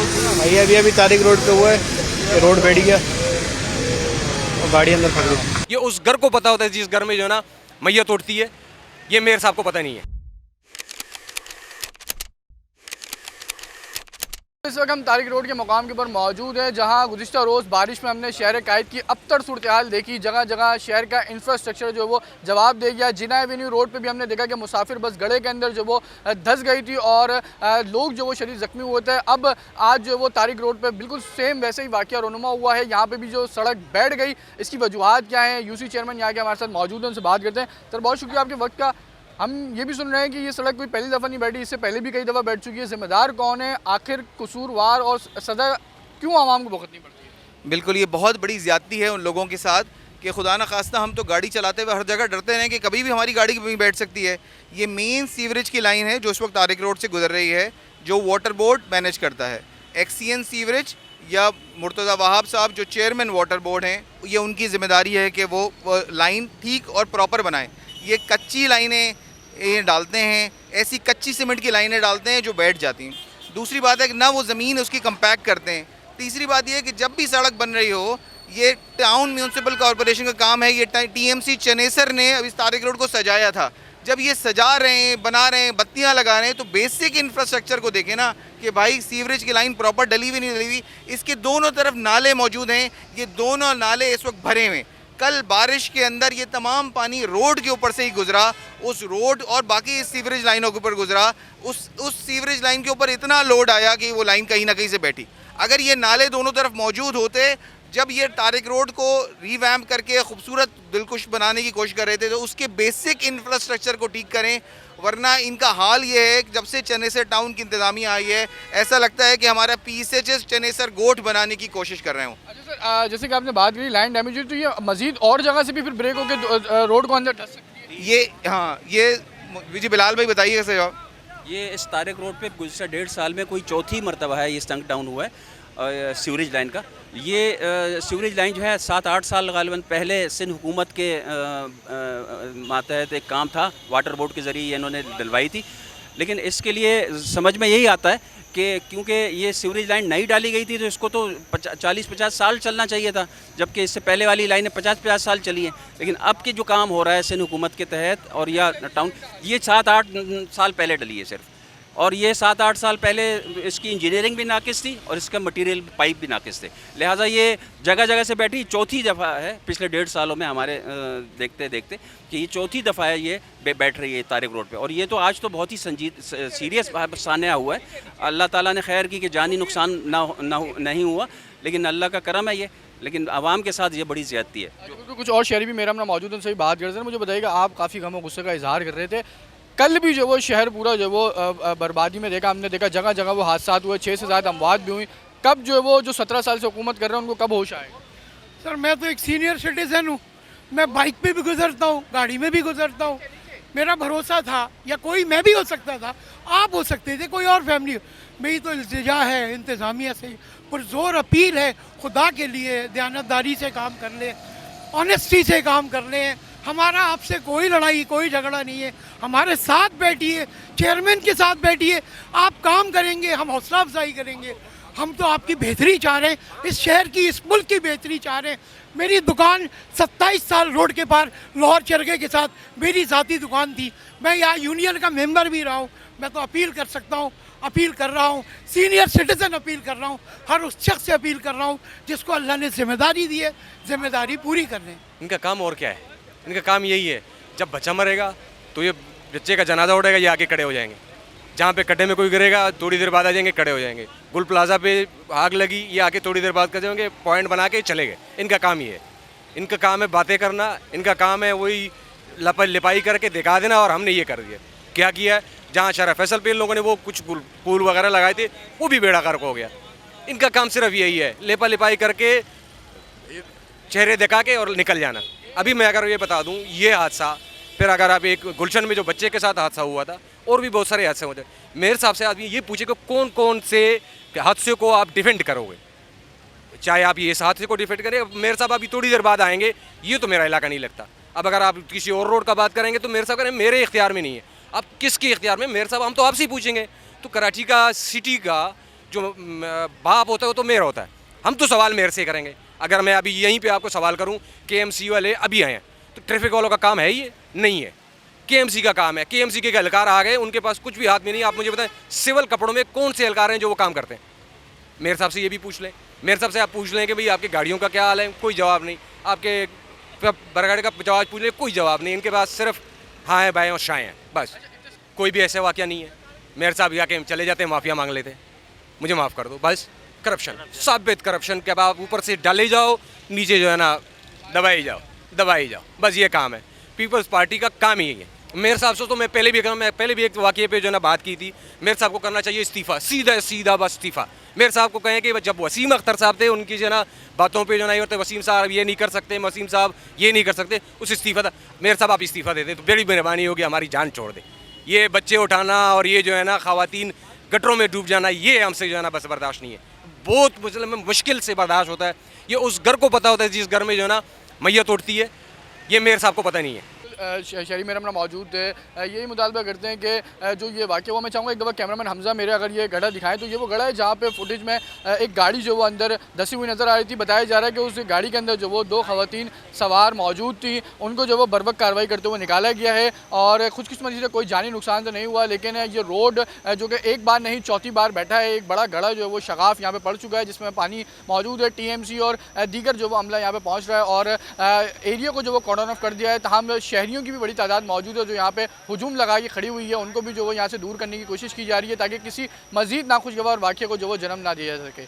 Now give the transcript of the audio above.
भैया अभी अभी तारिक रोड पे हुआ है, रोड बैठ गया और गाड़ी अंदर फंस गई। ये उस घर को पता होता है जिस घर में जो है ना मैयत उठती है, ये मेयर साहब को पता नहीं है। इस वक्त हम तारिक रोड के मुकाम के ऊपर मौजूद हैं, जहां गुज़िश्ता रोज़ बारिश में हमने शहर कायद की अबतर सूरत हाल देखी। जगह जगह शहर का इंफ्रास्ट्रक्चर जो वो जवाब दे गया। जिना एवेन्यू रोड पे भी हमने देखा कि मुसाफिर बस गड़े के अंदर जो वो धंस गई थी और लोग जो वो शरीर ज़ख्मी हुए थे। अब आज जो वो तारिक रोड पर बिल्कुल सेम वैसे ही वाक़या रोनुमा हुआ है। यहाँ पर भी जो सड़क बैठ गई, इसकी वजूहत क्या हैं? यूसी चेयरमैन यहाँ के हमारे साथ मौजूद हैं, उनसे बात करते हैं। सर, बहुत शुक्रिया आपके वक्त का। हम ये भी सुन रहे हैं कि ये सड़क कोई पहली दफ़ा नहीं बैठी, इससे पहले भी कई दफ़ा बैठ चुकी है। ज़िम्मेदार कौन है? आखिर कसूरवार और सज़ा क्यों आवाम को भुगतनी पड़ती है? बिल्कुल, ये बहुत बड़ी ज़्यादती है उन लोगों के साथ कि खुदा न खास्ता हम तो गाड़ी चलाते हुए हर जगह डरते हैं कि कभी भी हमारी गाड़ी कहीं बैठ सकती है। ये मेन सीवरेज की लाइन है जो इस वक्त तारिक रोड से गुजर रही है, जो वाटर बोर्ड मैनेज करता है। एक्सीएन सीवरेज या मुर्तज़ा वहाब साहब जो चेयरमैन वाटर बोर्ड हैं, ये उनकी ज़िम्मेदारी है कि वो लाइन ठीक और प्रॉपर बनाएं। ये कच्ची लाइनें ये डालते हैं, ऐसी कच्ची सीमेंट की लाइनें डालते हैं जो बैठ जाती हैं। दूसरी बात है कि ना वो ज़मीन उसकी कंपैक्ट करते हैं। तीसरी बात ये है कि जब भी सड़क बन रही हो, ये टाउन म्यूनसिपल कॉरपोरेशन का काम है। ये टीएमसी चनेसर ने अब इस तारिक रोड को सजाया था। जब ये सजा रहे हैं, बना रहे हैं, बत्तियां लगा रहे हैं, तो बेसिक इंफ्रास्ट्रक्चर को देखें ना कि भाई सीवरेज की लाइन प्रॉपर डली हुई नहीं डली हुई। इसके दोनों तरफ नाले मौजूद हैं, ये दोनों नाले इस वक्त भरे हुए हैं। कल बारिश के अंदर ये तमाम पानी रोड के ऊपर से ही गुजरा, उस रोड और बाकी सीवरेज लाइनों के ऊपर गुजरा। उस सीवरेज लाइन के ऊपर इतना लोड आया कि वो लाइन कहीं ना कहीं से बैठी। अगर ये नाले दोनों तरफ मौजूद होते, जब ये तारिक रोड को रीवैम्प करके खूबसूरत दिलकुश बनाने की कोशिश कर रहे थे, तो उसके बेसिक इंफ्रास्ट्रक्चर को ठीक करें। वरना इनका हाल ये है कि जब से चनेसर टाउन की इंतज़ामिया आई है, ऐसा लगता है कि हमारा PCHS चनेसर गोठ बनाने की कोशिश कर रहे हो। अच्छा सर, जैसे कि आपने बात करी लाइन डैमेज हुई, तो ये मजीद और जगह से भी फिर ब्रेक होकर रोड को अंदर धंस सकती है? ये हाँ, ये जी बिलाल भाई बताइए कैसे जवाब। ये इस तारिक रोड पे गुज़श्ता 1.5 साल में कोई चौथी मरतबा है ये स्टंक डाउन हुआ है सीवरेज लाइन का। ये सीवरेज लाइन जो है 7-8 साल गालिबन पहले सिंध हुकूमत के मातहत एक काम था, वाटर बोर्ड के ज़रिए इन्होंने डलवाई थी। लेकिन इसके लिए समझ में यही आता है कि क्योंकि ये सीवरेज लाइन नई डाली गई थी, तो इसको तो 40-50 साल चलना चाहिए था, जबकि इससे पहले वाली लाइनें 50-50 साल चली हैं। लेकिन अब के जो काम हो रहा है सिंध हुकूमत के तहत और या टाउन, ये 7-8 साल पहले डली है सिर्फ। और ये 7-8 साल पहले इसकी इंजीनियरिंग भी नाकिस थी और इसका मटेरियल पाइप भी नाकिस थे। लिहाजा ये जगह जगह से बैठी चौथी दफ़ा है पिछले 1.5 सालों में हमारे देखते देखते कि ये चौथी दफ़ा है ये बैठ रही है तारिक रोड पे। और ये तो आज तो बहुत ही सीरियस सान्या हुआ है। अल्लाह ताला ने खैर की कि जानी नुकसान नहीं हुआ, लेकिन अल्लाह का करम है ये। लेकिन आवाम के साथ ये बड़ी ज़्यादती है। कुछ और शहरी भी मेरा अपना मौजूद है, उनसे भी बात कर रहे थे। मुझे बताइएगा, आप काफ़ी गम और गुस्से का इजहार कर रहे थे। कल भी जो वो शहर पूरा जो वो बर्बादी में देखा, हमने देखा जगह जगह वो हादसा हुए, 6 से ज़्यादा अमवात भी हुई। कब जो वो जो 17 साल से हुकूमत कर रहे हैं, उनको कब होश आएगा? सर, मैं तो एक सीनियर सिटीज़न हूँ, मैं बाइक पे भी गुजरता हूँ, गाड़ी में भी गुजरता हूँ। मेरा भरोसा था, या कोई मैं भी हो सकता था, आप हो सकते थे, कोई और फैमिली। मेरी तो इल्तिजा है इंतज़ामिया से, पुरज़ोर अपील है, खुदा के लिए दयानतदारी से काम कर ले, ऑनेस्टी से काम कर ले। हमारा आपसे कोई लड़ाई कोई झगड़ा नहीं है। हमारे साथ बैठिए, चेयरमैन के साथ बैठिए, आप काम करेंगे, हम हौसला अफजाई करेंगे। हम तो आपकी बेहतरी चाह रहे हैं, इस शहर की, इस मुल्क की बेहतरी चाह रहे हैं। मेरी दुकान 27 साल रोड के पार लाहौर चरखे के साथ मेरी ज़ाती दुकान थी। मैं यहाँ यूनियन का मेंबर भी रहा हूँ। मैं तो अपील कर सकता हूँ, अपील कर रहा हूँ, सीनियर सिटीज़न अपील कर रहा हूँ, हर उस शख्स से अपील कर रहा हूँ जिसको अल्लाह ने जिम्मेदारी दी है, जिम्मेदारी पूरी कर लें। इनका काम और क्या है? इनका काम यही है, जब बच्चा मरेगा तो ये बच्चे का जनाजा उठेगा, ये आके खड़े हो जाएंगे। जहाँ पे गड्ढे में कोई गिरेगा, थोड़ी देर बाद आ जाएंगे, खड़े हो जाएंगे। गुल प्लाजा पे आग लगी, ये आके थोड़ी देर बाद कर जाएंगे, पॉइंट बना के चले गए। इनका काम ये है। इनका काम है बातें करना, इनका काम है वही लिपाई करके दिखा देना। और हमने ये कर दिया, क्या किया? जहाँ शरा फैसल पे इन लोगों ने वो कुछ पुल वगैरह लगाए थे, वो भी बेड़ा गर्क हो गया। इनका काम सिर्फ यही है, लेपा लिपाई करके चेहरे दिखा के और निकल जाना। अभी मैं अगर ये बता दूं, ये हादसा, फिर अगर आप एक गुलशन में जो बच्चे के साथ हादसा हुआ था, और भी बहुत सारे हादसे होते। मेयर साहब से आदमी ये पूछे कि कौन कौन से हादसे को आप डिफेंड करोगे, चाहे आप ये इस हादसे को डिफेंड करें। मेयर साहब अभी थोड़ी देर बाद आएंगे, ये तो मेरा इलाका नहीं लगता। अब अगर आप किसी और रोड का बात करेंगे तो मेयर साहब करें मेरे इख्तियार में नहीं है। अब किसके इख्तियार में? मेयर साहब हम तो आपसे ही पूछेंगे। तो कराची का सिटी का जो बाप होता है वो तो मेयर होता है। हम तो सवाल मेयर से करेंगे। अगर मैं अभी यहीं पे आपको सवाल करूं, केएमसी वाले अभी आए हैं, तो ट्रैफिक वालों का काम है ये? नहीं है, केएमसी का काम है। केएमसी के एहलकार आ गए, उनके पास कुछ भी हाथ में नहीं। आप मुझे बताएं, सिविल कपड़ों में कौन से एहलकार हैं जो वो काम करते हैं? मेयर साहब से ये भी पूछ लें। मेयर साहब से आप पूछ लें कि भाई आपकी गाड़ियों का क्या हाल है, कोई जवाब नहीं। आपके बरगाड़ी का जवाब पूछ लें, कोई जवाब नहीं। इनके पास सिर्फ हाँ है, बाएँ और शाएँ हैं, बस। कोई भी ऐसा वाक़या नहीं है। मेयर साहब जाके चले जाते हैं, माफिया मांग लेते हैं, मुझे माफ़ कर दो, बस। करप्शन, साबित करप्शन के आप ऊपर से डाले जाओ, नीचे जो है ना दबाई जाओ, बस ये काम है। पीपल्स पार्टी का काम ही है। मेयर साहब से तो मैं पहले भी एक वाक़ये पे जो है ना बात की थी। मेयर साहब को करना चाहिए इस्तीफ़ा, सीधा बस इस्तीफ़ा। मेयर साहब को कहें कि जब वसीम अख्तर साहब थे, उनकी जो है ना बातों पे जो ना ये होते, वसीम साहब ये नहीं कर सकते, वसीम साहब ये नहीं कर सकते, उस इस्तीफ़ा था। मेयर साहब आप इस्तीफ़ा दे दें तो बड़ी मेहरबानी होगी, हमारी जान छोड़ दें। ये बच्चे उठाना और ये जो है ना ख़वातीन गटरों में डूब जाना, ये हमसे जो है ना बस बर्दाश्त नहीं है। बहुत मतलब मुश्किल से बर्दाश्त होता है। ये उस घर को पता होता है जिस घर में जो है ना मैयत उठती है, ये मेयर साहब को पता नहीं है। शहरी मेरा मौजूद है, यही मुतालबा करते हैं कि जो ये वाक़या हुआ, मैं चाहूँगा एक दफ़ा कैमरामैन हमज़ा मेरे अगर ये गड्ढा दिखाएं तो ये वो गड्ढा है जहाँ पे फुटेज में एक गाड़ी जो वो अंदर धसी हुई नज़र आ रही थी। बताया जा रहा है कि उस गाड़ी के अंदर जो वो 2 ख़वातीन सवार मौजूद थी, उनको जो वो बर वक्त कार्रवाई करते हुए निकाला गया है। और खुशकिस्मती से कोई जानी नुकसान तो नहीं हुआ, लेकिन ये रोड जो कि एक बार नहीं चौथी बार बैठा है, एक बड़ा गड्ढा जो है वो शगाफ यहाँ पर पड़ चुका है, जिसमें पानी मौजूद है। TMC और दीगर जो वो अमला यहाँ पर पहुँच रहा है और एरिया को जो वो कॉर्डन ऑफ कर दिया है। तमाम शहरियों की भी बड़ी तादाद मौजूद है जो यहाँ पे हुजूम लगा के खड़ी हुई है, उनको भी जो वो यहाँ से दूर करने की कोशिश की जा रही है ताकि किसी मजीद नाखुशगवार वाक़ये को जो वो जन्म ना दिया जा सके।